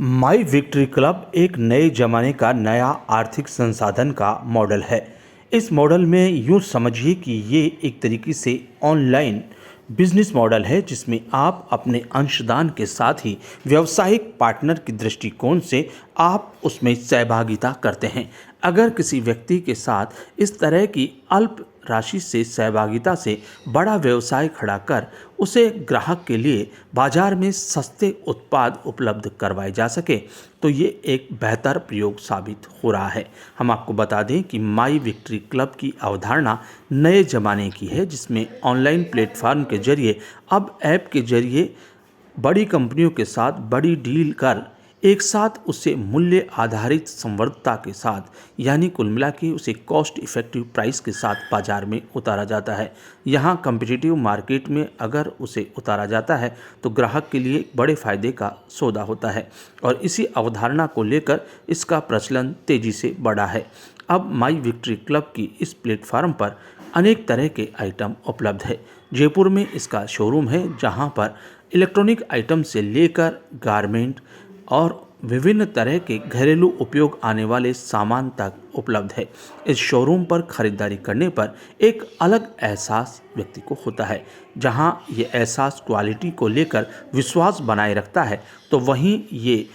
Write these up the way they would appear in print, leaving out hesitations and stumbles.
माई victory club एक नए जमाने का नया आर्थिक संसाधन का मॉडल है। इस मॉडल में यूँ समझिए कि ये एक तरीके से ऑनलाइन बिजनेस मॉडल है जिसमें आप अपने अंशदान के साथ ही व्यावसायिक पार्टनर की दृष्टिकोण से आप उसमें सहभागिता करते हैं। अगर किसी व्यक्ति के साथ इस तरह की अल्प राशि से सहभागिता से बड़ा व्यवसाय खड़ा कर उसे ग्राहक के लिए बाजार में सस्ते उत्पाद उपलब्ध करवाए जा सके तो ये एक बेहतर प्रयोग साबित हो रहा है। हम आपको बता दें कि माई विक्ट्री क्लब की अवधारणा नए ज़माने की है जिसमें ऑनलाइन प्लेटफॉर्म के जरिए अब ऐप के जरिए बड़ी कंपनियों के साथ बड़ी डील कर एक साथ उसे मूल्य आधारित संवर्धता के साथ यानी कुल मिला के उसे कॉस्ट इफेक्टिव प्राइस के साथ बाजार में उतारा जाता है। यहाँ कम्पिटिटिव मार्केट में अगर उसे उतारा जाता है तो ग्राहक के लिए बड़े फायदे का सौदा होता है और इसी अवधारणा को लेकर इसका प्रचलन तेजी से बढ़ा है। अब माई विक्ट्री क्लब की इस प्लेटफार्म पर अनेक तरह के आइटम उपलब्ध है। जयपुर में इसका शोरूम है जहाँ पर इलेक्ट्रॉनिक आइटम से लेकर गारमेंट और विभिन्न तरह के घरेलू उपयोग आने वाले सामान तक उपलब्ध है। इस शोरूम पर खरीदारी करने पर एक अलग एहसास व्यक्ति को होता है। जहां ये एहसास क्वालिटी को लेकर विश्वास बनाए रखता है तो वहीं ये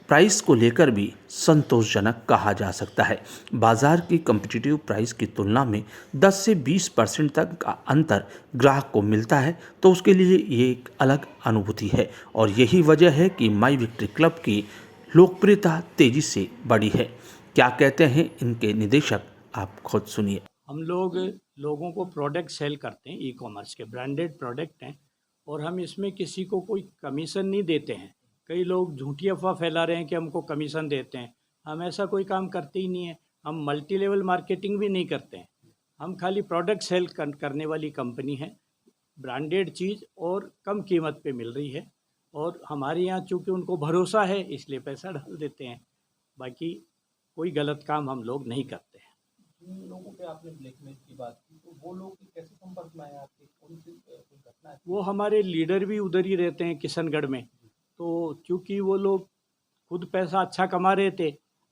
प्राइस को लेकर भी संतोषजनक कहा जा सकता है। बाज़ार की कम्पिटिटिव प्राइस की तुलना में 10 से 20% तक का अंतर ग्राहक को मिलता है तो उसके लिए ये एक अलग अनुभूति है और यही वजह है कि माई विक्ट्री क्लब की लोकप्रियता तेज़ी से बढ़ी है। क्या कहते हैं इनके निदेशक, आप खुद सुनिए। हम लोग लोगों को प्रोडक्ट सेल करते हैं, ई कॉमर्स के ब्रांडेड प्रोडक्ट हैं और हम इसमें किसी को कोई कमीशन नहीं देते हैं। कई लोग झूठी अफवाह फैला रहे हैं कि हमको कमीशन देते हैं। हम ऐसा कोई काम करते ही नहीं है। हम मल्टी लेवल मार्केटिंग भी नहीं करते हैं। हम खाली प्रोडक्ट सेल करने वाली कंपनी है। ब्रांडेड चीज़ और कम कीमत पे मिल रही है और हमारे यहाँ चूँकि उनको भरोसा है इसलिए पैसा डाल देते हैं। बाकी कोई गलत काम हम लोग नहीं करते हैं। जिन लोगों पे आपने ब्लैकमेल की बात की तो वो लोग कैसे संपर्क में आए आपके, कौन सी कोई घटना है? वो हमारे लीडर भी उधर ही रहते हैं किशनगढ़ में। तो चूँकि वो लोग खुद पैसा अच्छा कमा रहे थे,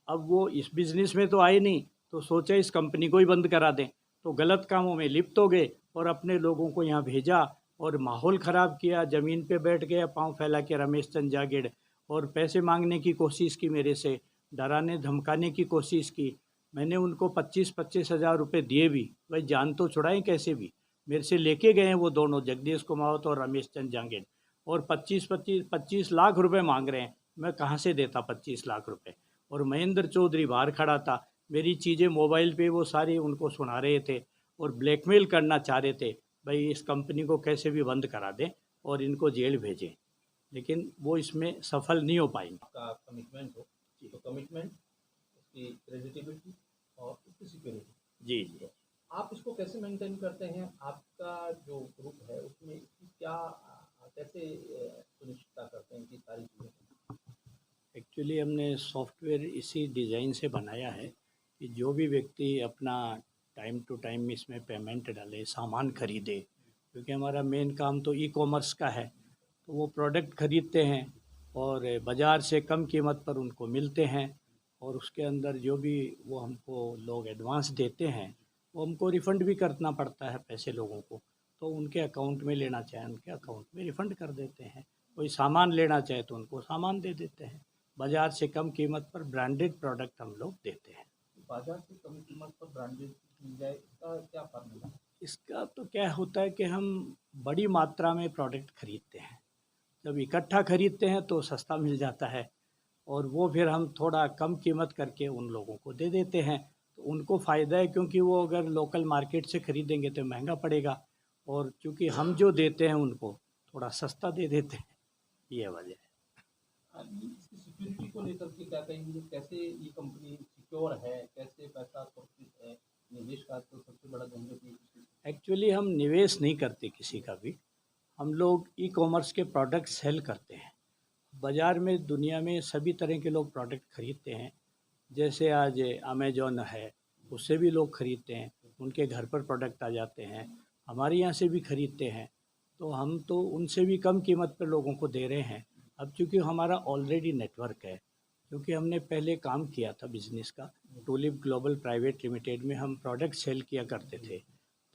अब वो इस बिज़नेस में तो आए नहीं, तो सोचा इस कंपनी को ही बंद करा दें। तो गलत कामों में लिप्त हो गए और अपने लोगों को यहाँ भेजा और माहौल ख़राब किया। ज़मीन पे बैठ गया पाँव फैला के रमेश चंद जागीड़ और पैसे मांगने की कोशिश की मेरे से, डराने धमकाने की कोशिश की। मैंने उनको 25-25 हज़ार रुपये दिए भी, भाई जान तो छुड़ाएं कैसे भी। मेरे से लेके गए हैं वो दोनों, जगदीश कुमावत और रमेश चंद जांगेड़, और 25 लाख रुपए मांग रहे हैं। मैं कहाँ से देता 25 लाख रुपए। और महेंद्र चौधरी बाहर खड़ा था, मेरी चीज़ें मोबाइल पे वो सारी उनको सुना रहे थे और ब्लैकमेल करना चाह रहे थे, भाई इस कंपनी को कैसे भी बंद करा दें और इनको जेल भेजें। लेकिन वो इसमें सफल नहीं हो पाएंगे। आपका कमिटमेंट हो तो कमिटमेंट, उसकी क्रेडिटिबिलिटी और उसकी सिक्योरिटी, जी जी। तो आप इसको कैसे मेंटेन करते हैं? आपका जो ग्रुप है उसमें इसकी क्या कैसे सुनिश्चितता करते हैं कि सारी चीज़ें? एक्चुअली हमने सॉफ्टवेयर इसी डिज़ाइन से बनाया है कि जो भी व्यक्ति अपना टाइम टू टाइम इसमें पेमेंट डाले, सामान खरीदे, क्योंकि हमारा मेन काम तो ई कॉमर्स का है। तो वो प्रोडक्ट खरीदते हैं और बाज़ार से कम कीमत पर उनको मिलते हैं और उसके अंदर जो भी वो हमको लोग एडवांस देते हैं वो हमको रिफ़ंड भी करना पड़ता है पैसे लोगों को। तो उनके अकाउंट में लेना चाहे उनके अकाउंट में रिफ़ंड कर देते हैं। कोई सामान लेना चाहे तो उनको सामान दे देते हैं। बाज़ार से कम कीमत पर ब्रांडेड प्रोडक्ट हम लोग देते हैं। बाजार से कम कीमत पर ब्रांडेड मिल जाए, इसका क्या फार्मूला है? इसका तो क्या होता है कि हम बड़ी मात्रा में प्रोडक्ट खरीदते हैं। जब इकट्ठा खरीदते हैं तो सस्ता मिल जाता है और वो फिर हम थोड़ा कम कीमत करके उन लोगों को दे देते हैं। तो उनको फ़ायदा है, क्योंकि वो अगर लोकल मार्केट से ख़रीदेंगे तो महंगा पड़ेगा और चूँकि हम जो देते हैं उनको थोड़ा सस्ता दे देते हैं, ये वजह है। इसकी सिक्योरिटी को लेकर के क्या कहेंगे? कैसे ये कंपनी सिक्योर है, कैसे पैसा सुरक्षित है? निवेश का तो सबसे बड़ा झंझट ये है। एक्चुअली हम निवेश नहीं करते किसी का भी। हम लोग ई कॉमर्स के प्रोडक्ट सेल करते हैं। बाज़ार में दुनिया में सभी तरह के लोग प्रोडक्ट खरीदते हैं। जैसे आज अमेजॉन है, उससे भी लोग खरीदते हैं, उनके घर पर प्रोडक्ट आ जाते हैं। हमारे यहाँ से भी खरीदते हैं, तो हम तो उनसे भी कम कीमत पर लोगों को दे रहे हैं। अब चूँकि हमारा ऑलरेडी नेटवर्क है क्योंकि हमने पहले काम किया था बिजनेस का। टूलिप ग्लोबल प्राइवेट लिमिटेड में हम प्रोडक्ट सेल किया करते थे,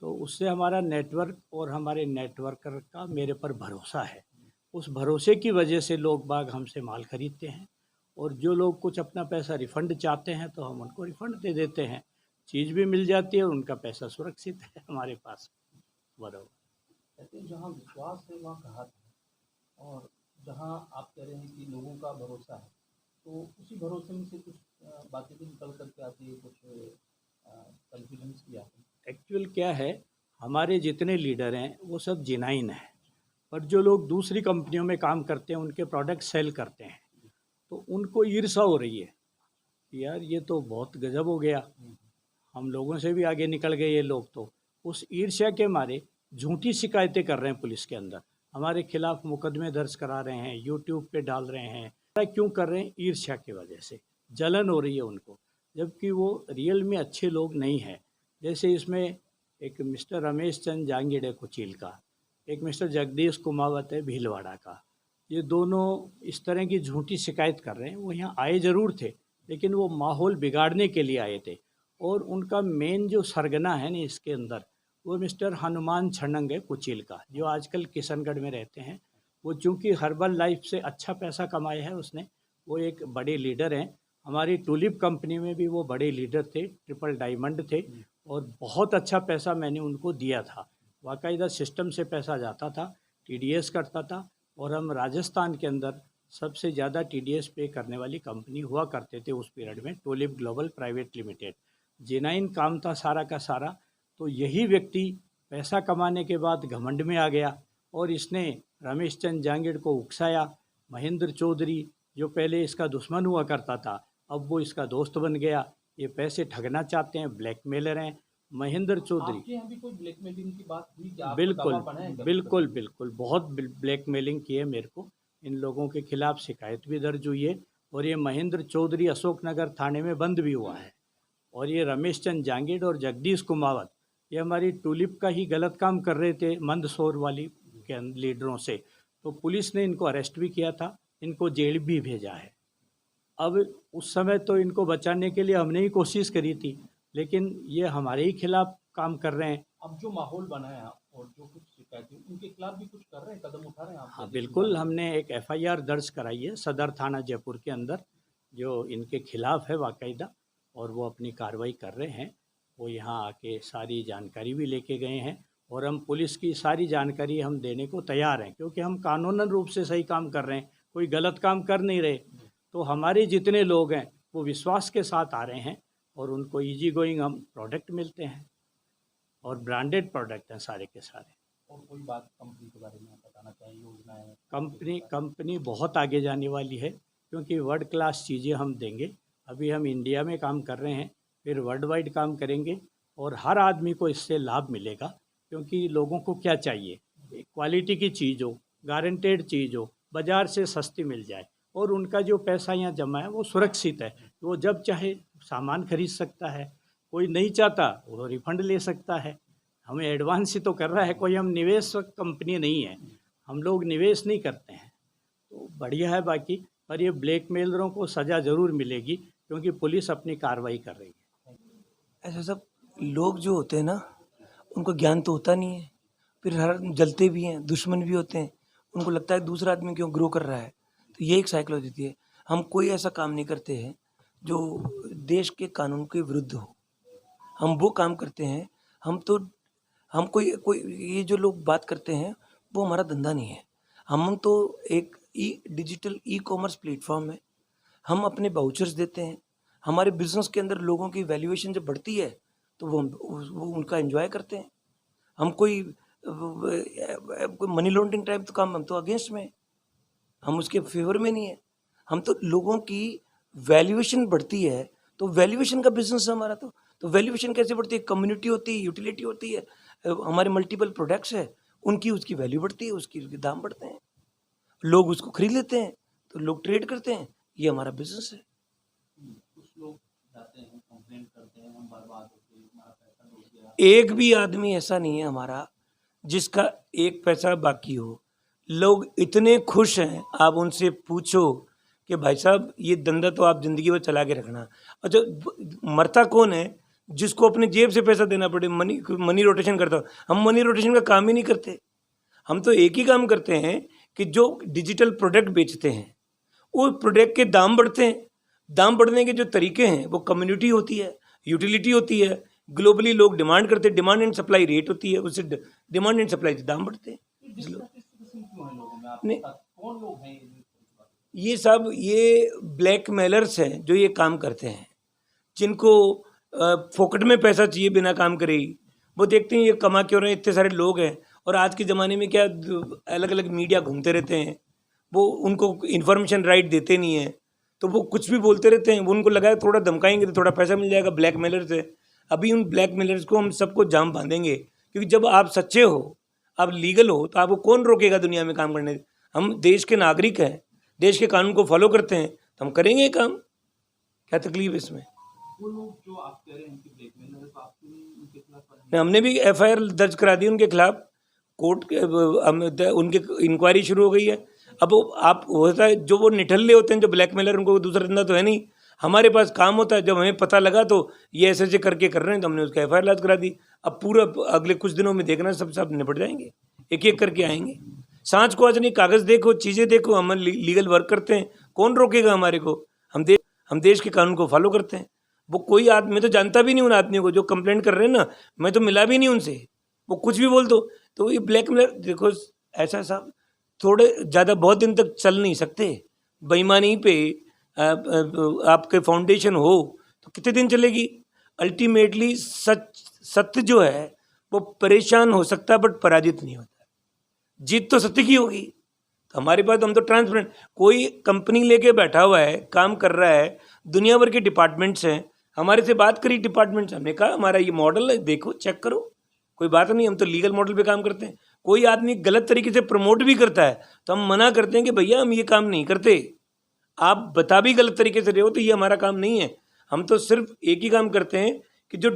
तो उससे हमारा नेटवर्क और हमारे नेटवर्कर का मेरे पर भरोसा है। उस भरोसे की वजह से लोग बाग हमसे माल खरीदते हैं, और जो लोग कुछ अपना पैसा रिफ़ंड चाहते हैं तो हम उनको रिफ़ंड दे देते हैं। चीज़ भी मिल जाती है और उनका पैसा सुरक्षित है हमारे पास। बराबर। कहते हैं जहाँ विश्वास है वहाँ घात है, और जहाँ आप कह रहे हैं कि लोगों का भरोसा है, तो उसी भरोसे में से कुछ बातें भी निकल कर के आती है, कुछ कन्फ्यूजन्स भी आते हैं। एक्चुअल क्या है, हमारे जितने लीडर हैं वो सब जेन्युइन हैं, पर जो लोग दूसरी कंपनियों में काम करते हैं उनके प्रोडक्ट सेल करते हैं, तो उनको ईर्ष्या हो रही है कि यार ये तो बहुत गजब हो गया, हम लोगों से भी आगे निकल गए ये लोग। तो उस ईर्ष्या के मारे झूठी शिकायतें कर रहे हैं पुलिस के अंदर, हमारे खिलाफ मुकदमे दर्ज करा रहे हैं, यूट्यूब पे डाल रहे हैं। ऐसा क्यों कर रहे हैं? ईर्ष्या की वजह से जलन हो रही है उनको, जबकि वो रियल में अच्छे लोग नहीं हैं। जैसे इसमें एक मिस्टर रमेश चंद जांगीड़ है कुचील का, एक मिस्टर जगदीश कुमावत है भीलवाड़ा का। ये दोनों इस तरह की झूठी शिकायत कर रहे हैं। वो यहाँ आए ज़रूर थे, लेकिन वो माहौल बिगाड़ने के लिए आए थे। और उनका मेन जो सरगना है ना इसके अंदर, वो मिस्टर हनुमान छनंग है कुचील का, जो आजकल किशनगढ़ में रहते हैं। वो चूँकि हर्बल लाइफ से अच्छा पैसा कमाया है उसने, वो एक बड़े लीडर हैं। हमारी टूलिप कंपनी में भी वो बड़े लीडर थे, ट्रिपल डायमंड थे, और बहुत अच्छा पैसा मैंने उनको दिया था। बाकायदा सिस्टम से पैसा जाता था, टीडीएस कटता था, और हम राजस्थान के अंदर सबसे ज़्यादा टीडीएस पे करने वाली कंपनी हुआ करते थे उस पीरियड में, tulip global private limited. Genuine काम था सारा का सारा। तो यही व्यक्ति पैसा कमाने के बाद घमंड में आ गया, और इसने रमेश चंद जांगीड़ को उकसाया। महेंद्र चौधरी जो पहले इसका दुश्मन हुआ करता था, अब वो इसका दोस्त बन गया। ये पैसे ठगना चाहते हैं, ब्लैकमेलर हैं महेंद्र चौधरी। आपके यहाँ भी कोई ब्लैकमेलिंग की बात हुई क्या? आपको बिल्कुल दावा पड़ा है क्या? बिल्कुल बिल्कुल, बहुत ब्लैकमेलिंग की है मेरे को। इन लोगों के खिलाफ शिकायत भी दर्ज हुई है, और ये महेंद्र चौधरी अशोकनगर थाने में बंद भी हुआ है। और ये रमेश चंद जांगीड़ और जगदीश कुमावत, ये हमारी टूलिप का ही गलत काम कर रहे थे मंदसौर वाली के लीडरों से। तो पुलिस ने इनको अरेस्ट भी किया था, इनको जेल भी भेजा है। अब उस समय तो इनको बचाने के लिए हमने ही कोशिश करी थी, लेकिन ये हमारे ही खिलाफ काम कर रहे हैं। अब जो माहौल बना है और जो कुछ शिकायतें, उनके खिलाफ भी कुछ कर रहे हैं, कदम उठा रहे हैं आप? हाँ बिल्कुल, हमने एक एफआईआर दर्ज कराई है सदर थाना जयपुर के अंदर, जो इनके खिलाफ है बाकायदा, और वो अपनी कार्रवाई कर रहे हैं। वो यहाँ आके सारी जानकारी भी लेके गए हैं, और हम पुलिस की सारी जानकारी हम देने को तैयार हैं, क्योंकि हम कानूनन रूप से सही काम कर रहे हैं, कोई गलत काम कर नहीं रहे। तो हमारे जितने लोग हैं वो विश्वास के साथ आ रहे हैं, और उनको इजी गोइंग हम प्रोडक्ट मिलते हैं, और ब्रांडेड प्रोडक्ट हैं सारे के सारे। और कोई बात कंपनी के बारे में आप बताना चाहिए, योजनाएं? कंपनी बहुत आगे जाने वाली है, क्योंकि वर्ल्ड क्लास चीज़ें हम देंगे। अभी हम इंडिया में काम कर रहे हैं, फिर वर्ल्ड वाइड काम करेंगे, और हर आदमी को इससे लाभ मिलेगा। क्योंकि लोगों को क्या चाहिए? क्वालिटी की चीज़ हो, गारंटेड चीज़ हो, बाज़ार से सस्ती मिल जाए, और उनका जो पैसा यहाँ जमा है वो सुरक्षित है। वो जब चाहे सामान खरीद सकता है, कोई नहीं चाहता वो रिफंड ले सकता है। हमें एडवांस ही तो कर रहा है, कोई हम निवेश कंपनी नहीं है, हम लोग निवेश नहीं करते हैं। तो बढ़िया है बाकी, पर ये ब्लैकमेलरों को सज़ा ज़रूर मिलेगी, क्योंकि पुलिस अपनी कार्रवाई कर रही है। ऐसा सब लोग जो होते हैं ना, उनको ज्ञान तो होता नहीं है, फिर हर जलते भी हैं, दुश्मन भी होते हैं। उनको लगता है दूसरा आदमी क्यों ग्रो कर रहा है, तो ये एक साइकोलॉजी होती है। हम कोई ऐसा काम नहीं करते हैं जो देश के कानून के विरुद्ध हो। हम वो काम करते हैं, हम कोई कोई ये जो लोग बात करते हैं वो हमारा धंधा नहीं है। हम तो एक डिजिटल ई कॉमर्स प्लेटफॉर्म है। हम अपने वाउचर्स देते हैं। हमारे बिजनेस के अंदर लोगों की वैल्यूएशन जब बढ़ती है तो वो उनका एंजॉय करते हैं। हम कोई मनी लॉन्ड्रिंग टाइप तो काम, हम तो अगेंस्ट में, हम उसके फेवर में नहीं है। हम तो लोगों की वैल्यूएशन बढ़ती है, तो वैल्यूएशन का बिजनेस है हमारा। तो वैल्यूएशन कैसे बढ़ती है? कम्युनिटी होती है, यूटिलिटी होती है, हमारे मल्टीपल प्रोडक्ट्स है, उसकी वैल्यू बढ़ती है, उसके दाम बढ़ते हैं, लोग उसको खरीद लेते हैं, तो लोग ट्रेड करते हैं। ये हमारा बिजनेस है। कुछ लोग जाते हैं, कंप्लेंट करते हैं, हम बर्बाद होते हैं, हमारा पैसा डूब गया। एक भी आदमी ऐसा नहीं है हमारा जिसका एक पैसा बाकी हो। लोग इतने खुश हैं, आप उनसे पूछो कि भाई साहब ये धंधा तो आप ज़िंदगी भर चला के रखना। अच्छा, मरता कौन है? जिसको अपने जेब से पैसा देना पड़े। मनी रोटेशन करता हो। हम मनी रोटेशन का काम ही नहीं करते। हम तो एक ही काम करते हैं कि जो डिजिटल प्रोडक्ट बेचते हैं वो प्रोडक्ट के दाम बढ़ते हैं। दाम बढ़ने के जो तरीके हैं वो कम्युनिटी होती है, यूटिलिटी होती है, ग्लोबली लोग डिमांड करते हैं, डिमांड एंड सप्लाई रेट होती है, उससे डिमांड एंड सप्लाई से दाम बढ़ते हैं। डिस्कशन क्यों है लोगों में नहीं। आपके साथ? कौन लोग हैं ये ब्लैक मेलर्स हैं जो ये काम करते हैं, जिनको फोकट में पैसा चाहिए बिना काम करे ही। वो देखते हैं ये कमा क्यों रहे हैं, इतने सारे लोग हैं। और आज के ज़माने में क्या अलग अलग मीडिया घूमते रहते हैं, वो उनको इन्फॉर्मेशन राइट देते नहीं हैं, तो वो कुछ भी बोलते रहते हैं। वो उनको लगा है थोड़ा धमकाएंगे तो थोड़ा पैसा मिल जाएगा ब्लैक मेलर से। अभी उन ब्लैक मेलर्स को हम सबको जाम बांधेंगे, क्योंकि जब आप सच्चे हो, आप लीगल हो, तो आपको कौन रोकेगा दुनिया में काम करने से? हम देश के नागरिक हैं, देश के कानून को फॉलो करते हैं, तो हम करेंगे ये काम। क्या तकलीफ है इसमें? वो लोग जो आप कह रहे हैं कि ब्लैकमेलर है, तो आप क्यों नहीं उनके खिलाफ नहीं, हमने भी एफआईआर दर्ज करा दी उनके खिलाफ। कोर्ट के उनके इंक्वायरी शुरू हो गई है। अब आप होता है जो वो निठल्ले होते हैं, जो ब्लैकमेलर, उनको दूसरा धंधा तो है नहीं। हमारे पास काम होता है, जब हमें पता लगा तो ये ऐसे करके कर रहे हैं, तो हमने उसका एफआईआर दर्ज करा दी। अब पूरा अगले कुछ दिनों में देखना सब निपट जाएंगे, एक एक करके आएंगे। सांझ को आज नहीं, कागज़ देखो, चीज़ें देखो, हम लीगल वर्क करते हैं, कौन रोकेगा हमारे को? हम देश के कानून को फॉलो करते हैं। वो कोई आदमी, मैं तो जानता भी नहीं उन आदमियों को जो कंप्लेंट कर रहे हैं ना, मैं तो मिला भी नहीं उनसे। वो कुछ भी बोल दो तो ये ब्लैकमेलर। देखो ऐसा साहब, थोड़े ज़्यादा बहुत दिन तक चल नहीं सकते। बेईमानी पे आपके फाउंडेशन हो तो कितने दिन चलेगी? अल्टीमेटली सत्य जो है वो परेशान हो सकता है, बट पराजित नहीं होता। जीत तो सत्य की होगी। तो हमारे पास, हम तो ट्रांसपेरेंट, कोई कंपनी लेके बैठा हुआ है, काम कर रहा है, दुनिया भर के डिपार्टमेंट्स हैं, हमारे से बात करी डिपार्टमेंट्स, हमने कहा हमारा ये मॉडल है, देखो चेक करो, कोई बात नहीं, हम तो लीगल मॉडल पे काम करते हैं। कोई आदमी गलत तरीके से प्रमोट भी करता है तो हम मना करते हैं कि भैया हम ये काम नहीं करते, आप बता भी गलत तरीके से रहे हो तो ये हमारा काम नहीं है। हम तो सिर्फ एक ही काम करते हैं कि जो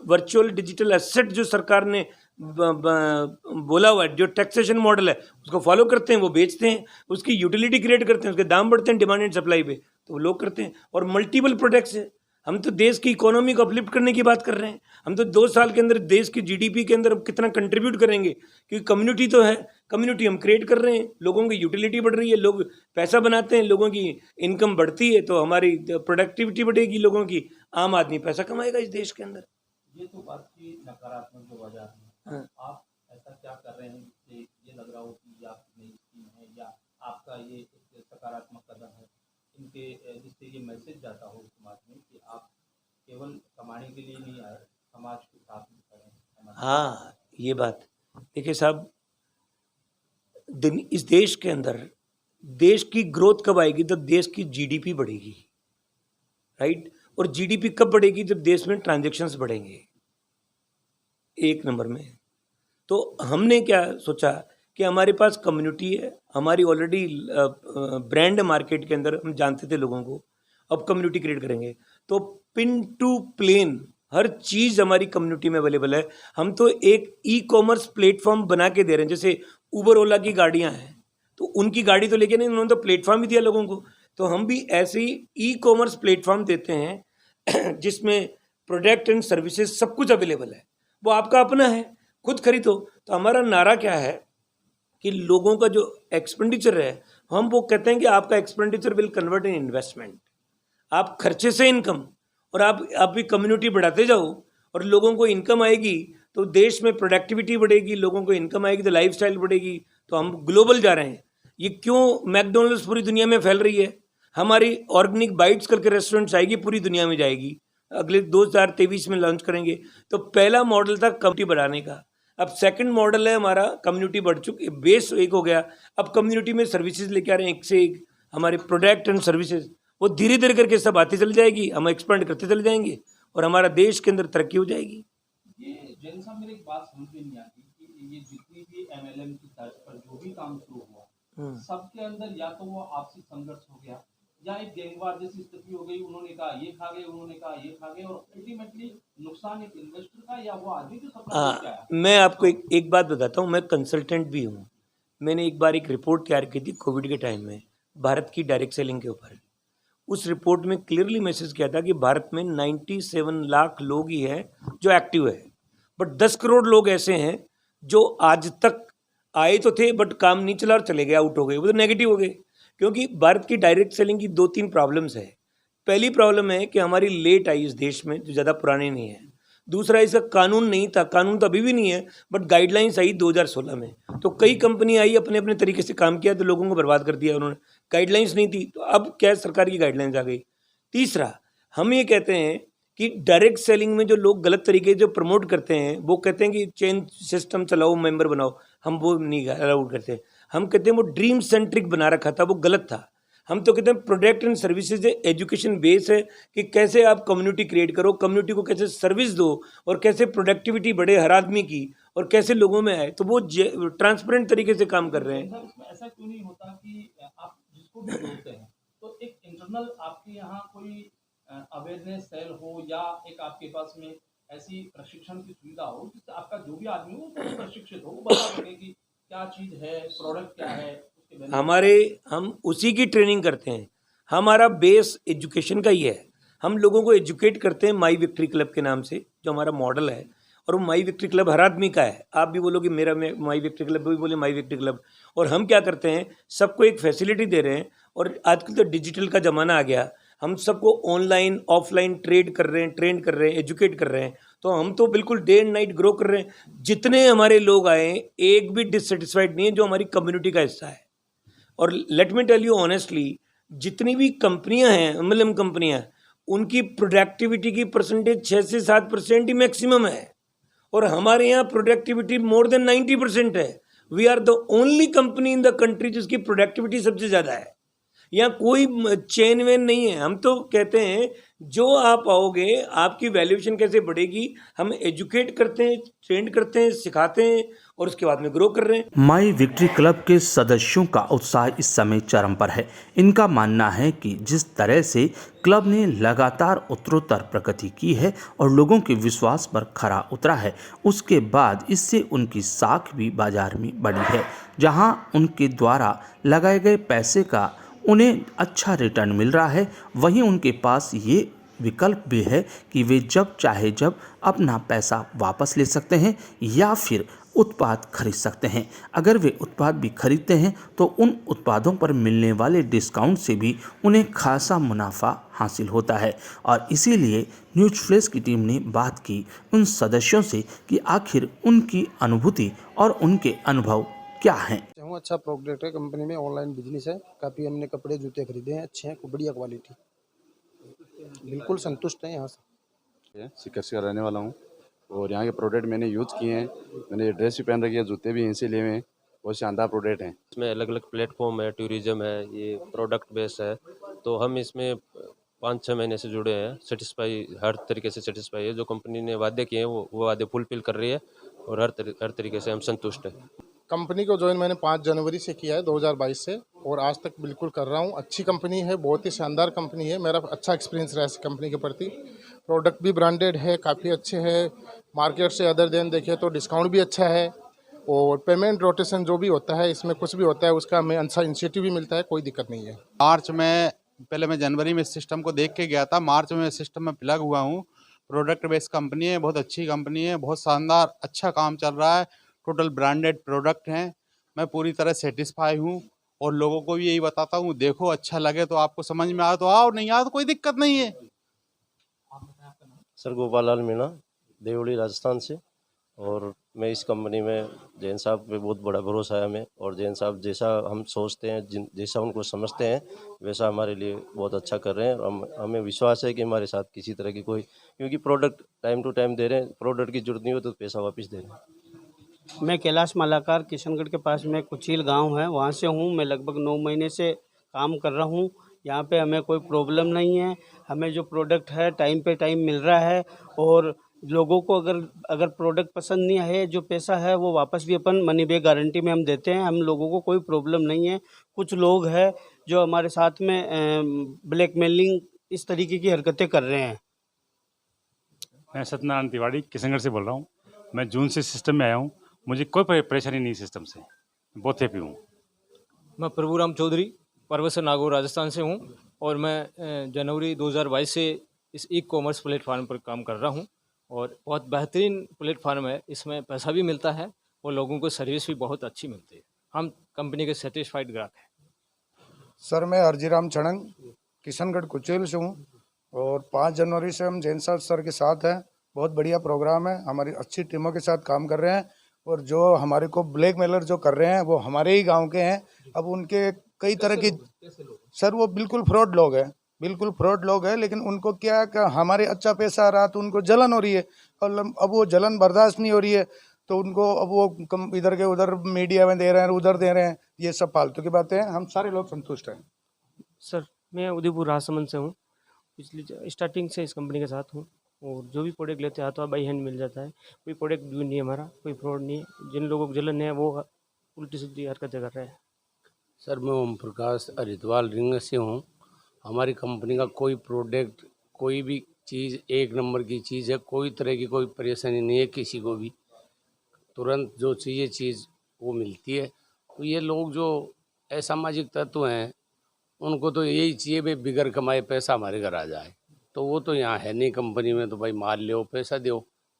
वर्चुअल डिजिटल एसेट जो सरकार ने बोला हुआ है, जो टैक्सेशन मॉडल है, उसको फॉलो करते हैं, वो बेचते हैं, उसकी यूटिलिटी क्रिएट करते हैं, उसके दाम बढ़ते हैं डिमांड एंड सप्लाई पे, तो वो लोग करते हैं। और मल्टीपल प्रोडक्ट्स है। हम तो देश की इकोनॉमी को अपलिफ्ट करने की बात कर रहे हैं। हम तो 2 साल के अंदर देश की जीडीपी के अंदर कितना कंट्रीब्यूट करेंगे, क्योंकि कम्युनिटी तो है, कम्युनिटी हम क्रिएट कर रहे हैं, लोगों की यूटिलिटी बढ़ रही है, लोग पैसा बनाते हैं, लोगों की इनकम बढ़ती है, तो हमारी प्रोडक्टिविटी बढ़ेगी, लोगों की, आम आदमी पैसा कमाएगा इस देश के अंदर। ये तो बात की नकारात्मक जो वजह है, हाँ। आप ऐसा क्या कर रहे हैं जिससे ये लग रहा हो कि ये आपकी नई स्कीम है या आपका ये एक सकारात्मक कदम है, इनके जिससे ये मैसेज जाता हो समाज में कि आप केवल कमाने के लिए नहीं आए, समाज के साथ भी करें? हाँ, ये बात देखिए साहब, इस देश के अंदर देश की ग्रोथ कब आएगी? जब देश की जीडीपी बढ़ेगी, राइट? और जीडीपी कब बढ़ेगी? जब देश में ट्रांजैक्शंस बढ़ेंगे, एक नंबर में। तो हमने क्या सोचा कि हमारे पास कम्युनिटी है, हमारी ऑलरेडी ब्रांड मार्केट के अंदर, हम जानते थे लोगों को, अब कम्युनिटी क्रिएट करेंगे तो पिन टू प्लेन हर चीज़ हमारी कम्युनिटी में अवेलेबल है। हम तो एक ई-कॉमर्स प्लेटफॉर्म बना के दे रहे हैं। जैसे उबर ओला की गाड़ियां हैं, तो उनकी गाड़ी तो लेके नहीं, उन्होंने तो प्लेटफॉर्म ही दिया लोगों को, तो हम भी ऐसे ही ई-कॉमर्स प्लेटफॉर्म देते हैं जिसमें प्रोडक्ट एंड सर्विसेज सब कुछ अवेलेबल है। वो आपका अपना है, खुद खरीदो। तो हमारा नारा क्या है कि लोगों का जो एक्सपेंडिचर है, हम वो कहते हैं कि आपका expenditure will convert in investment. आप खर्चे से इनकम, और आप भी कम्युनिटी बढ़ाते जाओ और लोगों को इनकम आएगी तो देश में प्रोडक्टिविटी बढ़ेगी, लोगों को इनकम आएगी तो लाइफस्टाइल बढ़ेगी। तो हम ग्लोबल जा रहे हैं। ये क्यों मैकडोनल्ड्स पूरी दुनिया में फैल रही है? हमारी ऑर्गेनिक बाइट्स करके रेस्टोरेंट्स आएगी, पूरी दुनिया में जाएगी, अगले 2023 में लॉन्च करेंगे। तो पहला मॉडल था कम्युनिटी बढ़ाने का, अब सेकंड मॉडल है हमारा कम्युनिटी बढ़ चुकी, बेस एक हो गया, अब कम्युनिटी में सर्विसेज लेके आ रहे हैं, एक से एक हमारे प्रोडक्ट एंड सर्विसेज। वो धीरे धीरे करके सब आती चली जाएगी, हम एक्सपेंड करते चले जाएंगे और हमारा देश के अंदर तरक्की हो जाएगी। ये जैन साहब, मेरी एक बात समझ में नहीं आती कि ये जितनी भी एमएलएम की तर्ज पर जो भी काम शुरू हुआ, सबके अंदर या तो वो आपसी संघर्ष हो गया या एक गैंगवार जैसी स्थिति हो गई। उन्होंने कहा ये खा गए, उन्होंने कहा ये खा गए, और अल्टीमेटली नुकसान एक इन्वेस्टर का या वो आदमी जो सप्लाई करके आया। मैं आपको एक बात बताता हूँ, मैं कंसल्टेंट भी हूँ। मैंने एक बार एक रिपोर्ट तैयार की थी कोविड के टाइम में, भारत की डायरेक्ट सेलिंग के ऊपर। उस रिपोर्ट में क्लियरली मैसेज किया था कि भारत में 97 लाख लोग ही हैं जो एक्टिव है, बट 10 करोड़ लोग ऐसे हैं जो आज तक आए तो थे बट काम नहीं चला और चले गए, आउट हो गए, वो तो नेगेटिव हो गए। क्योंकि भारत की डायरेक्ट सेलिंग की 2-3 प्रॉब्लम्स है। पहली प्रॉब्लम है कि हमारी लेट आई इस देश में, जो ज़्यादा पुरानी नहीं है। दूसरा, इसका कानून नहीं था, कानून तो अभी भी नहीं है, बट गाइडलाइंस आई 2016 में। तो कई कंपनी आई, अपने अपने तरीके से काम किया, तो लोगों को बर्बाद कर दिया उन्होंने। गाइडलाइंस नहीं थी, तो अब क्या सरकार की गाइडलाइंस आ गई। तीसरा, हम ये कहते हैं कि डायरेक्ट सेलिंग में जो लोग गलत तरीके जो प्रमोट करते हैं, वो कहते हैं कि चेन सिस्टम चलाओ, मेंबर बनाओ, हम वो नहीं अलाउड करते। हम कहते हैं वो ड्रीम सेंट्रिक बना रखा था, वो गलत था। हम तो कहते हैं product and services education base है कि कैसे आप कम्युनिटी क्रिएट करो, कम्युनिटी को कैसे सर्विस दो और कैसे प्रोडक्टिविटी बढ़े हर आदमी की और कैसे लोगों में आए। तो वो ट्रांसपेरेंट तरीके से काम कर रहे हैं। सर, इसमें ऐसा क्यों नहीं होता कि आप जिसको भी जोड़ते हैं तो एक इंटरनल आपके यहाँ कोई अवेयरनेस सेल हो या एक आपके पास में ऐसी प्रशिक्षण की सुविधा हो जिससे आपका जो भी आदमी हो वो प्रशिक्षित हो, वो बता सके कि क्या चीज़ है, प्रोडक्ट क्या है, उसके benefit हम उसी की ट्रेनिंग करते हैं। हमारा बेस एजुकेशन का ही है। हम लोगों को एजुकेट करते हैं माई विक्ट्री क्लब के नाम से, जो हमारा मॉडल है। और वो माई विक्ट्री क्लब हर आदमी का है। आप भी बोलो कि मेरा माई विक्ट्री क्लब, भी बोले माई विक्ट्री क्लब। और हम क्या करते हैं, सबको एक फैसिलिटी दे रहे हैं। और आजकल तो डिजिटल का ज़माना आ गया, हम सबको ऑनलाइन ऑफलाइन ट्रेड कर रहे हैं, ट्रेन कर रहे हैं, एजुकेट कर रहे हैं। तो हम तो बिल्कुल डे एंड नाइट ग्रो कर रहे हैं। जितने हमारे लोग आए, एक भी डिससेटिस्फाइड नहीं है जो हमारी कम्युनिटी का हिस्सा है। और let me tell you honestly, जितनी भी कंपनियां हैं, एमएलएम कंपनियां, उनकी प्रोडक्टिविटी की परसेंटेज 6 से 7% ही मैक्सिमम है। और हमारे यहाँ प्रोडक्टिविटी मोर देन 90% है। We are the only company in the country जिसकी प्रोडक्टिविटी सबसे ज़्यादा है। यहाँ कोई चेन वेन नहीं है। हम तो कहते हैं जो आप आओगे, आपकी वैल्यूएशन कैसे बढ़ेगी। हम एजुकेट करते हैं, ट्रेन करते हैं, सिखाते हैं और उसके बाद में ग्रो कर रहे हैं। माई विक्ट्री क्लब के सदस्यों का उत्साह इस समय चरम पर है। इनका मानना है कि जिस तरह से क्लब ने लगातार उत्तरोत्तर प्रगति की है और लोगों के विश्वास पर खरा उतरा है, उसके बाद इससे उनकी साख भी बाजार में बढ़ी है। जहां उनके द्वारा लगाए गए पैसे का उन्हें अच्छा रिटर्न मिल रहा है, वहीं उनके पास ये विकल्प भी है कि वे जब चाहे जब अपना पैसा वापस ले सकते हैं या फिर उत्पाद खरीद सकते हैं। अगर वे उत्पाद भी खरीदते हैं तो उन उत्पादों पर मिलने वाले डिस्काउंट से भी उन्हें खासा मुनाफा हासिल होता है। और इसीलिए न्यूज फ्लैश की टीम ने बात की उन सदस्यों से कि आखिर उनकी अनुभूति और उनके अनुभव क्या हैं। अच्छा प्रोडक्ट है, कंपनी में ऑनलाइन बिजनेस है, काफ़ी हमने कपड़े जूते खरीदे हैं, अच्छे हैं, बढ़िया क्वालिटी, बिल्कुल संतुष्ट हैं यहाँ से। सीकर से रहने वाला हूँ और यहाँ के प्रोडक्ट मैंने यूज़ किए हैं। मैंने ड्रेस भी पहन रखी है, जूते भी यहीं से लिए हुए हैं। बहुत शानदार प्रोडक्ट हैं। इसमें अलग अलग प्लेटफॉर्म है, टूरिज्म है, ये प्रोडक्ट बेस है। तो हम इसमें 5-6 महीने से जुड़े हैं। सेटिस्फाई, हर तरीके से सेटिस्फाई है। जो कंपनी ने वादे किए हैं वो वादे फुलफिल कर रही है और हर तरीके से हम संतुष्ट हैं। कंपनी को ज्वाइन मैंने 5 जनवरी से किया है 2022 से, और आज तक बिल्कुल कर रहा हूँ। अच्छी कंपनी है, बहुत ही शानदार कंपनी है। मेरा अच्छा एक्सपीरियंस रहा है इस कंपनी के प्रति। प्रोडक्ट भी ब्रांडेड है, काफ़ी अच्छे हैं। मार्केट से अदर देन देखें तो डिस्काउंट भी अच्छा है, और पेमेंट रोटेशन जो भी होता है, इसमें कुछ भी होता है उसका हमें अच्छा इंसेंटिव भी मिलता है, कोई दिक्कत नहीं है। मार्च में, पहले मैं जनवरी में सिस्टम को देख के गया था, मार्च में सिस्टम में प्लग हुआ हूँ। प्रोडक्ट बेस्ड कंपनी है, बहुत अच्छी कंपनी है, बहुत शानदार अच्छा काम चल रहा है। टोटल ब्रांडेड प्रोडक्ट हैं। मैं पूरी तरह सेटिस्फाई हूँ और लोगों को भी यही बताता हूँ, देखो अच्छा लगे तो आपको समझ में आए तो आओ, नहीं आए तो कोई दिक्कत नहीं है। सर गोपाल लाल मीणा, देवली राजस्थान से। और मैं इस कंपनी में जैन साहब पे बहुत बड़ा भरोसा है हमें। और जैन साहब जैसा हम सोचते हैं, जैसा उनको समझते हैं, वैसा हमारे लिए बहुत अच्छा कर रहे हैं। और हमें विश्वास है कि हमारे साथ किसी तरह की कोई, क्योंकि प्रोडक्ट टाइम टू टाइम दे रहे हैं, प्रोडक्ट की जरूरत नहीं हो तो पैसा वापस दे रहे हैं। मैं कैलाश मालाकार, किशनगढ़ के पास में कुचील गांव है, वहाँ से हूँ। मैं लगभग 9 महीने से काम कर रहा हूँ। यहाँ पे हमें कोई प्रॉब्लम नहीं है। हमें जो प्रोडक्ट है टाइम पे टाइम मिल रहा है। और लोगों को अगर प्रोडक्ट पसंद नहीं है, जो पैसा है वो वापस भी अपन मनी बैक गारंटी में हम देते हैं। हम लोगों को कोई प्रॉब्लम नहीं है। कुछ लोग हैं जो हमारे साथ में ब्लैकमेलिंग इस तरीके की हरकतें कर रहे हैं। मैं सत्यनारायण तिवारी किशनगढ़ से बोल रहा हूँ। मैं जून से सिस्टम में आया हूँ। मुझे कोई परेशानी नहीं सिस्टम से, बहुत हैप्पी हूँ। मैं प्रभुराम चौधरी, पर्वत से नागौर राजस्थान से हूँ और मैं जनवरी 2022 से इस ई कॉमर्स प्लेटफार्म पर काम कर रहा हूँ और बहुत बेहतरीन प्लेटफार्म है। इसमें पैसा भी मिलता है और लोगों को सर्विस भी बहुत अच्छी मिलती है। हम कंपनी के सेटिस्फाइड ग्राहक हैं। सर मैं हरजीराम चढ़ंग किशनगढ़ कुचेल से हूँ और 5 जनवरी से हम जैन साहब सर के साथ हैं। बहुत बढ़िया प्रोग्राम है, हमारी अच्छी टीमों के साथ काम कर रहे हैं और जो हमारे को ब्लैक मेलर जो कर रहे हैं वो हमारे ही गांव के हैं। अब उनके कई तरह की सर वो बिल्कुल फ्रॉड लोग हैं, बिल्कुल फ्रॉड लोग हैं, लेकिन उनको क्या हमारे अच्छा पैसा आ रहा तो उनको जलन हो रही है और अब वो जलन बर्दाश्त नहीं हो रही है तो उनको अब वो इधर के उधर मीडिया में दे रहे हैं, उधर दे रहे हैं। ये सब फालतू की बातें हैं, हम सारे लोग संतुष्ट हैं। सर मैं उदयपुर राजसमंद से हूँ। पिछली स्टार्टिंग से इस कंपनी के साथ हूँ और जो भी प्रोडक्ट लेते हैं तो बाई हैंड मिल जाता है। कोई प्रोडक्ट भी नहीं है हमारा, कोई फ्रॉड नहीं है। जिन लोगों को जलन है वो उल्टी सीधी हरकतें कर रहे हैं। सर मैं ओम प्रकाश हरिद्वार रिंग से हूँ। हमारी कंपनी का कोई प्रोडक्ट, कोई भी चीज़ एक नंबर की चीज़ है। कोई तरह की कोई परेशानी नहीं है किसी को भी, तुरंत जो चाहिए चीज़ वो मिलती है। तो ये लोग जो असामाजिक तत्व हैं उनको तो यही चाहिए भाई बिगड़ कमाए पैसा हमारे घर आ जाए, तो वो तो यहाँ है नहीं कंपनी में। तो भाई माल लो पैसा दो,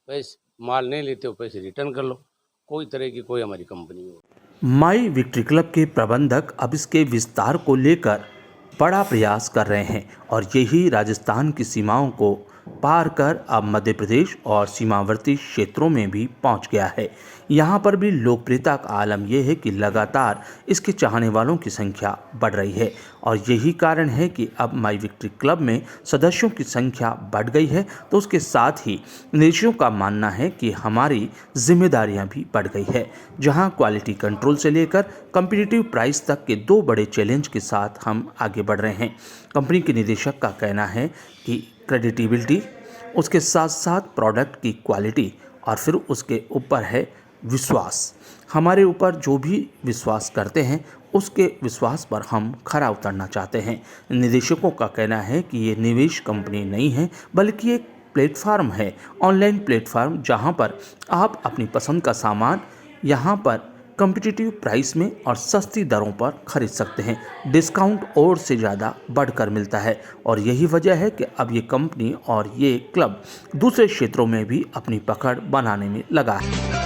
पैसे माल नहीं लेते हो पैसे रिटर्न कर लो। कोई तरह की कोई हमारी कंपनी में। माई विक्ट्री क्लब के प्रबंधक अब इसके विस्तार को लेकर बड़ा प्रयास कर रहे हैं और यही राजस्थान की सीमाओं को पार कर अब मध्य प्रदेश और सीमावर्ती क्षेत्रों में भी पहुंच गया है। यहाँ पर भी लोकप्रियता का आलम यह है कि लगातार इसके चाहने वालों की संख्या बढ़ रही है और यही कारण है कि अब माई विक्ट्री क्लब में सदस्यों की संख्या बढ़ गई है। तो उसके साथ ही निवेशकों का मानना है कि हमारी जिम्मेदारियां भी बढ़ गई है, जहां क्वालिटी कंट्रोल से लेकर कम्पिटिटिव प्राइस तक के 2 बड़े चैलेंज के साथ हम आगे बढ़ रहे हैं। कंपनी के निदेशक का कहना है कि क्रेडिटेबिलिटी, उसके साथ साथ प्रोडक्ट की क्वालिटी और फिर उसके ऊपर है विश्वास। हमारे ऊपर जो भी विश्वास करते हैं उसके विश्वास पर हम खरा उतरना चाहते हैं। निदेशकों का कहना है कि ये निवेश कंपनी नहीं है बल्कि एक प्लेटफार्म है, ऑनलाइन प्लेटफार्म, जहां पर आप अपनी पसंद का सामान यहां पर कम्पिटिटिव प्राइस में और सस्ती दरों पर खरीद सकते हैं। डिस्काउंट और से ज़्यादा बढ़कर मिलता है और यही वजह है कि अब ये कंपनी और ये क्लब दूसरे क्षेत्रों में भी अपनी पकड़ बनाने में लगा है।